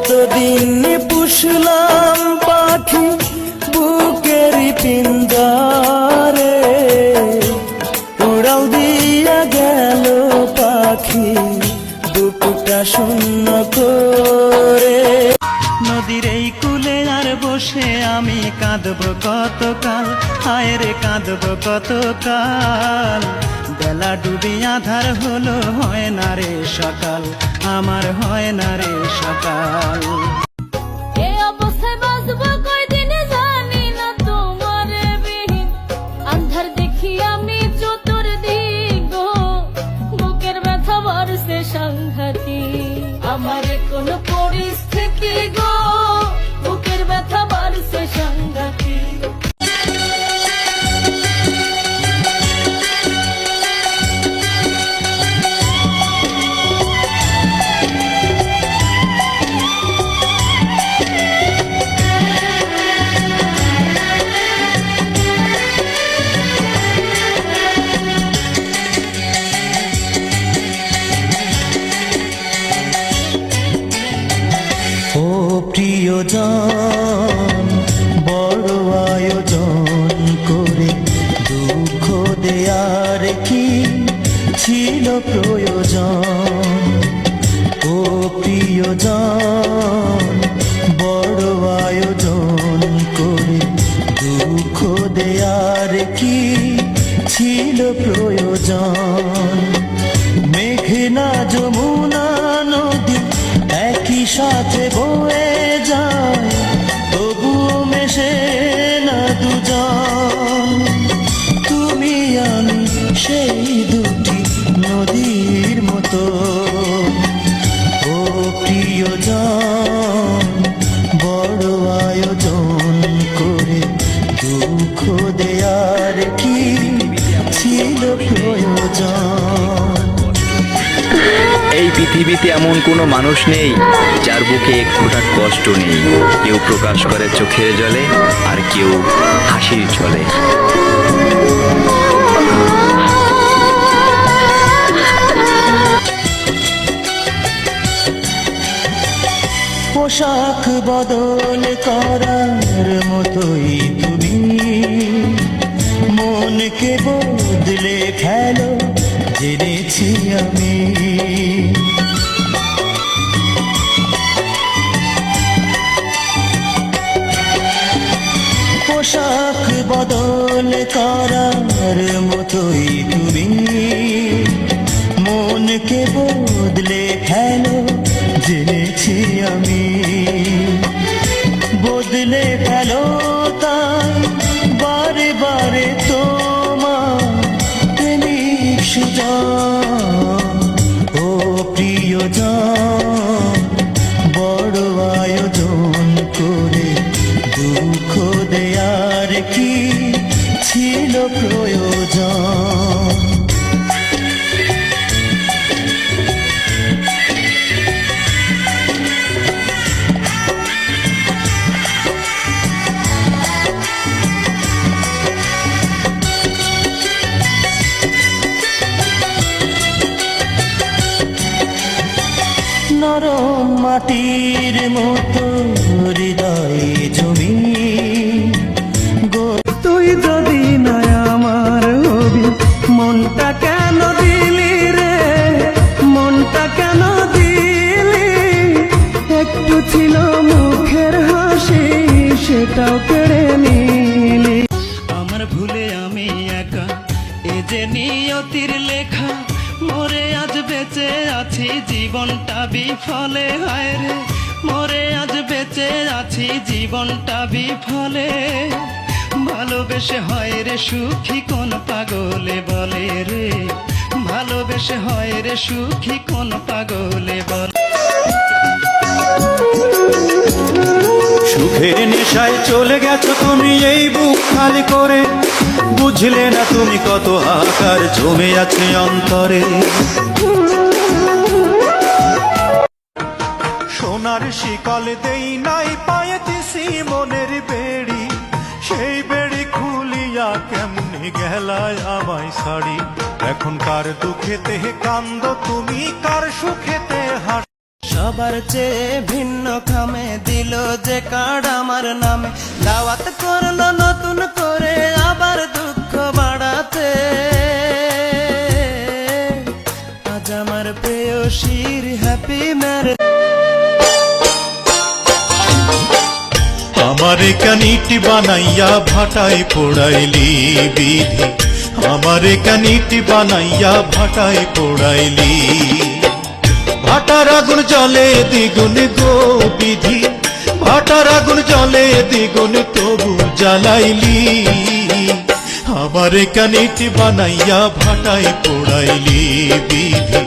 এতদিন পুষলাম পাখি বুকের পিঞ্জরে, উড়াল দিয়া গেল পাখি বুকটা শূন্য করে। নদীর এই কূলে আর বসে আমি কাঁদব কতকাল, হায় রে কাঁদব কতকাল। বেলা ডুবি আধার হলো, হয় না রে সকাল, আমার হয় না রে সকাল। এই অবস্থায় বাঁচবো কয়দিনে জানি না তোমারে বিহীন, আন্ধার দেখি আমি চতুর্দিক গো, বুকের ব্যথা বাড়ছে সাংঘাতিক। আমার কোন পরিস্থিতি গো, বুকের ব্যথা বাড়ছে সাংঘাতিক। ও প্রিয়জন, বড় আয়োজন করে দুঃখ দেয়ার কি ছিল প্রয়োজন। ও প্রিয়জন, বড় আয়োজন করে দুঃখ দেয়ার কি ছিল প্রয়োজন। মেঘনা যমুনা নদী একই সাথে বয়ে যায়, তবুও মেশে না দুজন। তুমি আমি সেই দুটি নদীর মতো। ও প্রিয়জন, বড় আয়োজন করে দুঃখ দেয়ার কি ছিল প্রয়োজন। এই পৃথিবীতে এমন কোনো মানুষ নেই যার বুকে এক ফোঁটা কষ্ট নেই। কেউ প্রকাশ করে চোখের জলে, আর কেউ হাসির ছলে। পোশাক বদল করার মতোই তুমি মনকে বদলে ফেলো, জেনেছি আমি। পোশাক বদল করার মতোই তুমি মনকে বদলে ফেলো, জেনেছি আমি। বদলে ফেলো তাই বারে বারে তোমার প্রেমিক সুজন। ও প্রিয়জন, বড় আয়োজন করে দুঃখ দেয়ার কি ছিল প্রয়োজন। নরম মাটির মতো হৃদয় জমি গো, তুই যদি নয় আমার হবি, মনটা কেন দিলি রে, মনটা কেন দিলি। একটু ছিল মুখের হাসি, সেটাও কেড়ে নিলি। আমার ভুলে আমি একা, এ যে নিয়তির লেখা। মরে আজ বেঁচে আছি, জীবনটা বিফলে, হায় রে মরে আজ বেঁচে আছি, জীবনটা বিফলে। ভালোবেসে হয় রে সুখী কোন পাগলে বলে রে, ভালোবেসে হয় রে সুখী কোন পাগলে বলে। সুখের নেশায় চলে গেছো তুমি এই বুক খালি করে, বুঝলে না তুমি কত হাহাকার জমে আছে অন্তরে। সোনার শিকল দেই নাই পায়ে দিছি মনের বেড়ি, সেই বেড়ি খুলিয়া কেমনি গেলায় আমায় ছাড়ি। এখন কার দুঃখেতে কান্দ তুমি, কার সুখেতে হাস। সবার চেয়ে ভিন্ন খামে দিল যে কার্ড আমার নামে, দাওয়াত করলো নতুন করে আবার দুঃখ বাড়াতে। আজ আমার প্রেয়সীর হ্যাপি ম্যারেজ। আমারে কানিটি বানাইয়া ভাটায় পোড়াইলি বিধি, আমারে কানিটি বানাইয়া ভাটায় পোড়াইলি। ভাটার আগুন জলে দ্বিগুণ গো বিধি, ভাটার আগুন জলে দ্বিগুণ তবু জ্বালাইলি। আমারে কানিটি বানাইয়া ভাটায় পোড়াইলি বিধি।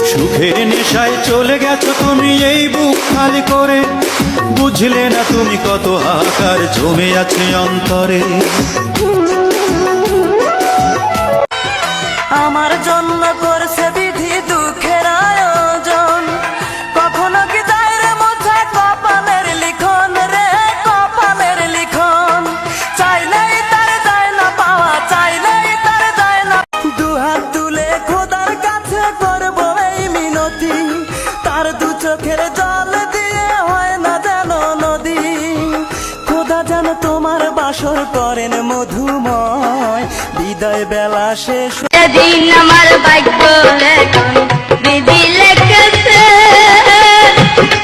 সুখের নেশায় চলে গেছো তুমি এই বুক খালি করে, বুঝলে না তুমি কত হাহাকার জমে আছে অন্তরে। আমার জন্য করছে বিধি দুঃখের আয়োজন, কখনো কি যায় রে মুছে কপালের লিখন রে, কপালের লিখন। চাইলেই তার যায় না পাওয়া, চাইলেই তার যায় না। দুহাত তুলে খোদার কাছে করবো এই মিনতি, তার দু চোখের জল দিয়ে হয় না যেন নদী। খোদা যেন তোমার বাসর করেন মধুময়, বিদায় বেলা শেষ। সেদিন আমার ভাগ্য লেখন বিধি লেখেছে,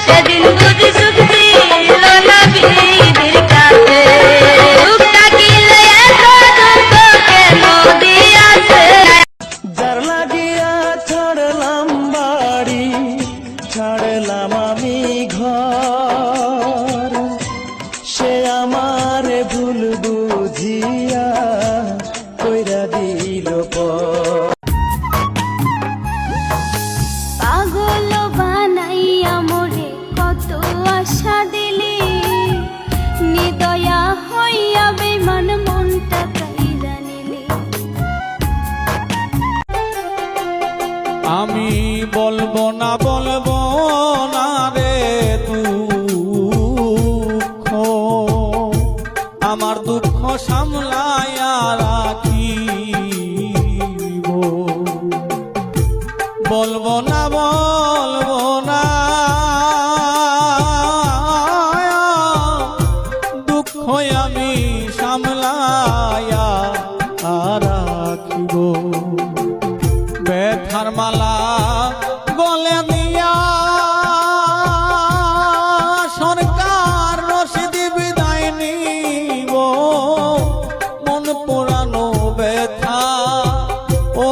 সেদিন বুঝি সুখ দিল না বিধির কাছে। সুখ থাকিলে এত দুঃখ কেন দিয়াছে। যার লাগিয়া ছাড়লাম বাড়ি, ছাড়লাম আমি ঘর, সে আমার ভুল বুঝিয়া কইরা দিল পর। পাগল বানাইয়া মোরে কত আশা দিলি, নিদয়া হইয়া বেমান মনটা কাইরা নিলি। আমি বলবো না রে দুঃখ, আমার দুঃখ সামলায়া রাখিব। বলবো না দুঃখ আমি সামলায়া রাখিব। ব্যথার মালা গলে দিয়া সরকার রশিদ বিদায় নিব। মন পোড়ানো ব্যথা, ও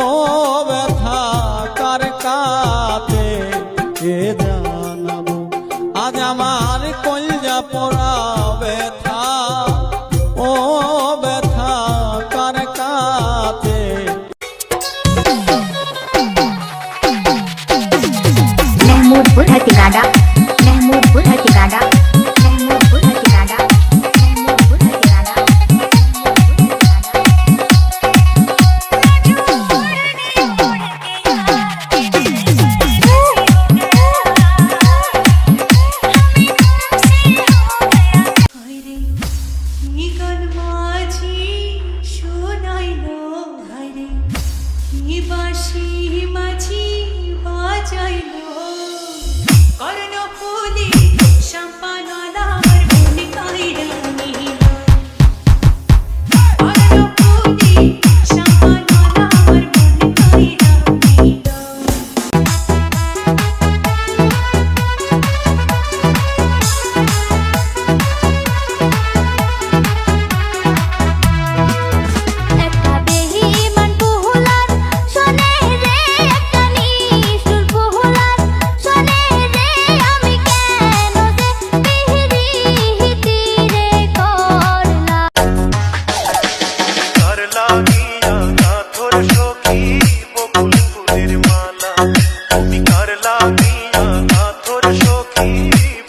ব্যথা কার কাছে এ জানাবো। আজ আমার কলজা পোড়া ব্যথা, ও ব্যথা কার কাছে। Mahmudpur Hatikada, Mahmudpur Hatikada, Mahmudpur Hatikada, Mahmudpur Hatikada.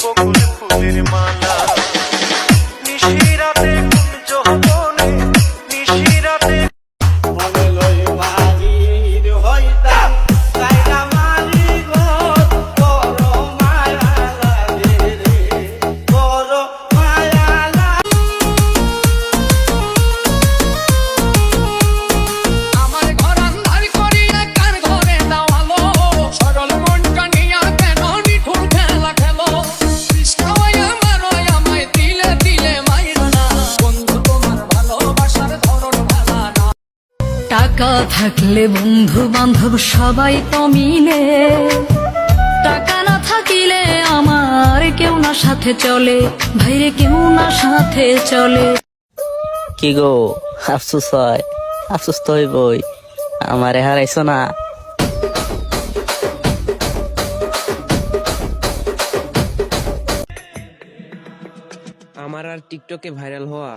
বকুল ফুলের মালা নিশিরাতে কুঞ্জ বনে নিশিরাতে মনে লই মাগির হইতাম তাইরা মারি গো বড় মায়া লাগে রে বড় মায়া লাগে আমার ঘর আন্ধার করিয়া কার ঘরে দাওয়ালো সরল মনটা নিয়া কেন নিঠুর খেলা খেলো কৃষ্ণায় আমার আমায় দিলে দিলে মাইর না বন্ধু তোমার ভালোবাসার ধরন ভালা না টাকা থাকলে বন্ধু বান্ধব সবাই তো মিলে টাকা না থাকিলে আমার কেউ না সাথে চলে ভাইরে কেউ না সাথে চলে কি গো আফসোস হয়? আফসোস তো হইবই, আমারে হারাইছো না। আমার আর টিকটকে ভাইরাল হওয়া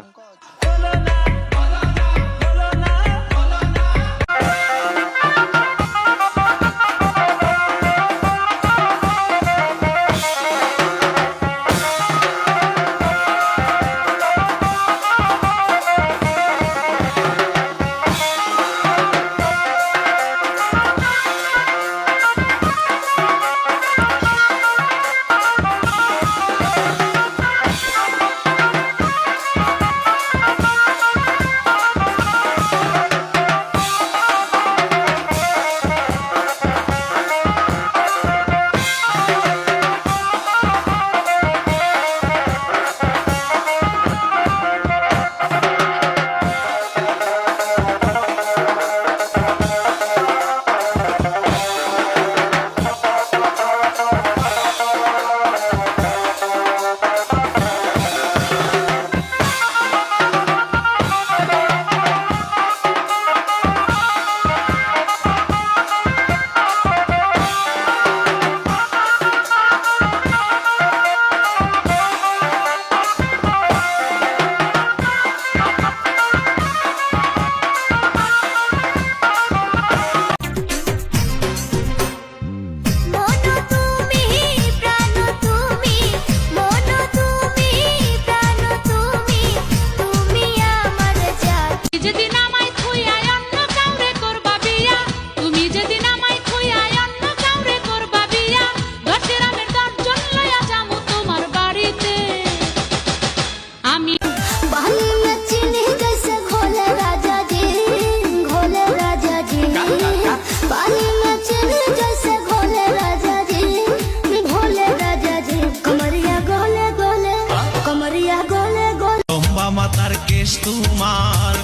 মাতার কেশ তোমার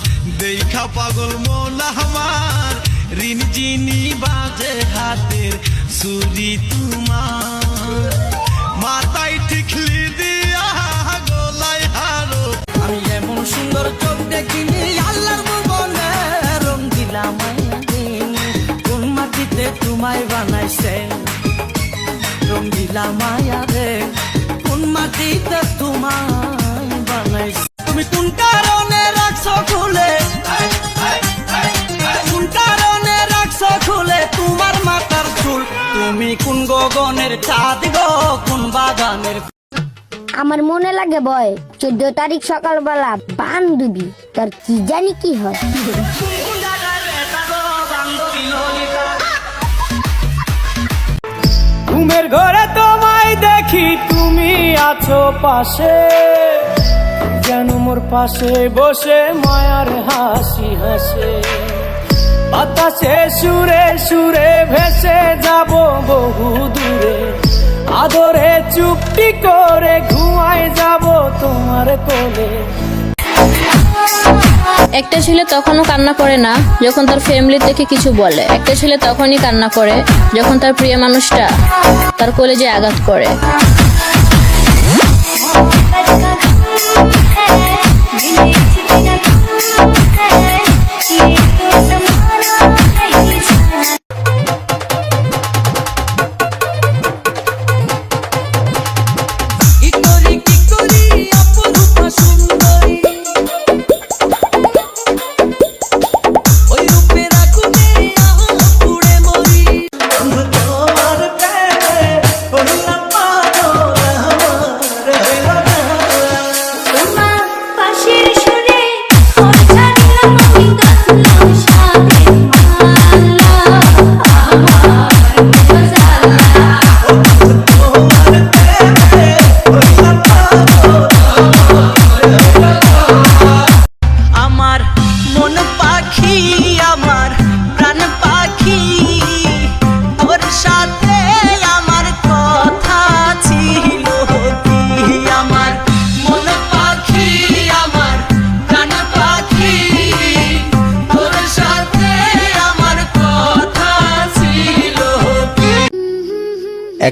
দেখা পাগল মন আমার ঋণ জিনি বাজে হাতের সুরি তোমার মাথায় ঠিকলি দিয়া গলায় হারো আমি এমন সুন্দর চোখ দেখিনি আল্লাহর ভুবনে রং দিলাম কোন মাটিতে তোমায় বানাইছে রং দিলাম মায়া রে কোন মাটিতে তোমায় বানাইছে তুমি কোন কারণে রাখছো খুলে কোন কারণে রাখছো খুলে তোমার মাথার চুল তুমি কোন গগনের চাঁদ গো কোন বাগানের আমার মনে লাগে ভয় 14 তারিখ সকালবেলা বান্ধবী তোর কি জানি কি হয় ঘুমের ঘরে তোমায় দেখি তুমি আছো পাশে যেন মোর পাশে বসে মায়ার হাসি হাসে বাতাসে সুরে সুরে ভেসে যাব বহু দূরে আদরে চুপটি করে ঘুমায় যাব তোমার কোলে একটা ছেলে তখনও কান্না করে না যখন তার ফ্যামিলি থেকে কিছু বলে একটা ছেলে তখনই কান্না করে যখন তার প্রিয় মানুষটা তার কলেজে আঘাত করে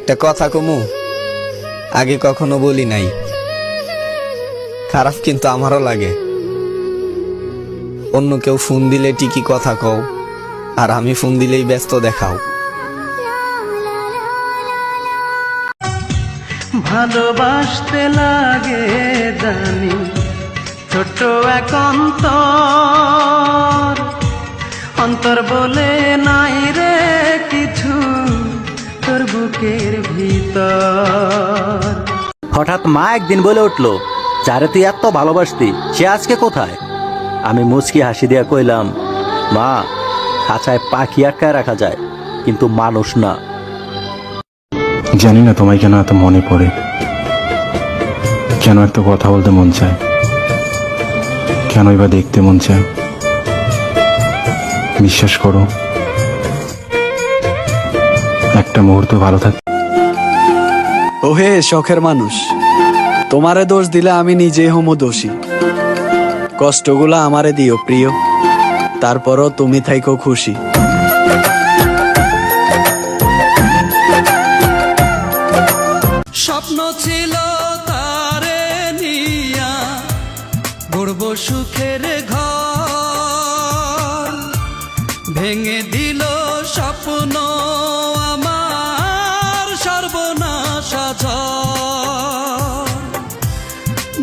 একটা কথা কমু, আগে কখনো বলি নাই, খারাপ কিন্তু আমারও লাগে। অন্য কেউ ফোন দিলে ঠিকই কথা কও, আর আমি ফোন দিলেই ব্যস্ত দেখাও। ভালোবাসতে লাগে জানি ছোট এক অন্তর, অন্তর বলে নাই রে কিছু তোর বুকের ভিতর। হঠাৎ মা একদিন বলে উঠলো, যারে তুই এত ভালোবাসতি সে আজকে কোথায়? আমি মুচকি হাসি দিয়া কইলাম, মা, খাঁচায় পাখি আটকায় রাখা যায় কিন্তু মানুষ না। জানি না তোমায় কেন এত মনে পড়ে, কেন একটা কথা বলতে মন চায়, কেনই বা দেখতে মন চায়। বিশ্বাস করো, একটা মুহূর্ত ভালো থাক। ওহে শখের মানুষ, তোমারে দোষ দিলে আমি নিজেই হমো দোষী। কষ্টগুলা আমারে দিও প্রিয়, তারপরও তুমি থাইকো খুশি। স্বপ্ন ছিল তারে নিয়া গড়ব সুখের ঘর, ভেঙে দিল স্বপ্ন আমার সর্বনাশ ঝড়।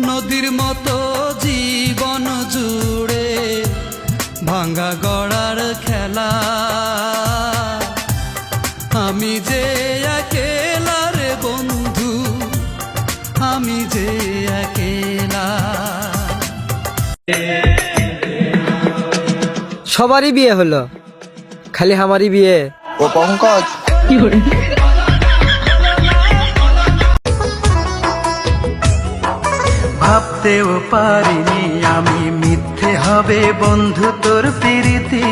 নদীর মতো জীবন জুড়ে ভাঙা গড়ার খেলা, আমি যে একেলা রে বন্ধু, আমি যে একেলা। সবারই বিয়ে হলো, খালি আমারই বিয়ে। ও পঙ্কজ, ভাবতেও পারিনি আমি মিথ্যে হবে বন্ধু তোর প্রীতি।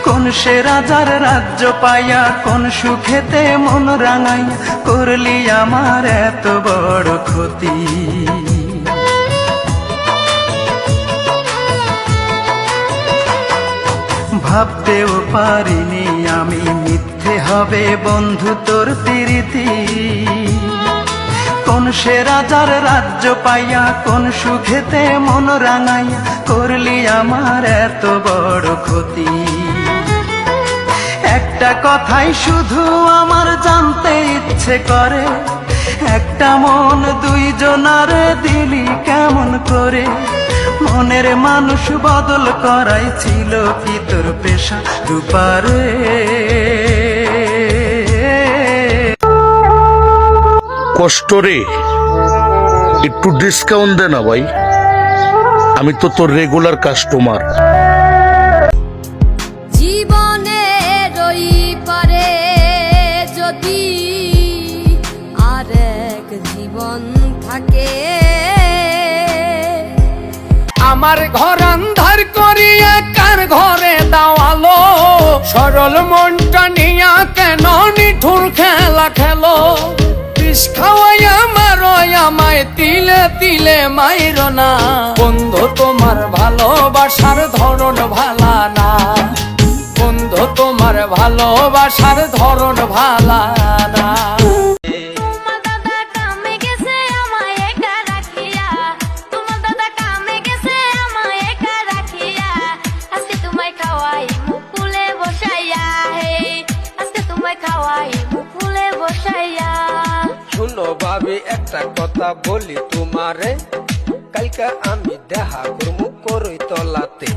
কোন সে রাজার রাজ্য পাইয়া কোন সুখেতে মন রাঙাইয়া করলি আমার এত বড় ক্ষতি। ভাবতেও পারিনি আমি মিথ্যে হবে বন্ধু তোর প্রীতি। কোন সে রাজার রাজ্য পাইয়া কোন সুখেতে মন রাঙাইয়া করলি আমার এত বড় ক্ষতি। একটা কথাই শুধু আমার জানতে ইচ্ছে করে, একটা মন দুইজনারে দিলি কেমন করে? মনের মানুষ বদল করাই ছিল কি তোর পেশা দুপারে? কষ্ট রে, একটু ডিসকাউন্ট দে না ভাই, আমি তো তোর রেগুলার কাস্টমার। জীবনে রই পারে যদি আরেক জীবন থাকে, আমার ঘর আন্ধার করিয়া কার ঘরে দাওয়ালো, সরল মনটা নিয়া কেন নিঠুর খেলা খেলো? বিষ খাওয়াইয়া মারো আমায় তিলে তিলে মাইরো না, বন্ধু তোমার ভালোবাসার ধরন ভালা না, বন্ধু তোমার ভালোবাসার ধরন ভালা না। শুনো ভাবি একটা কথা বলি তোমারে, কালকে আমি দেখা করবো করই তলাতে।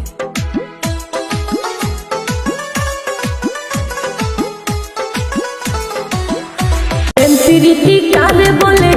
প্রীতি কারে বলে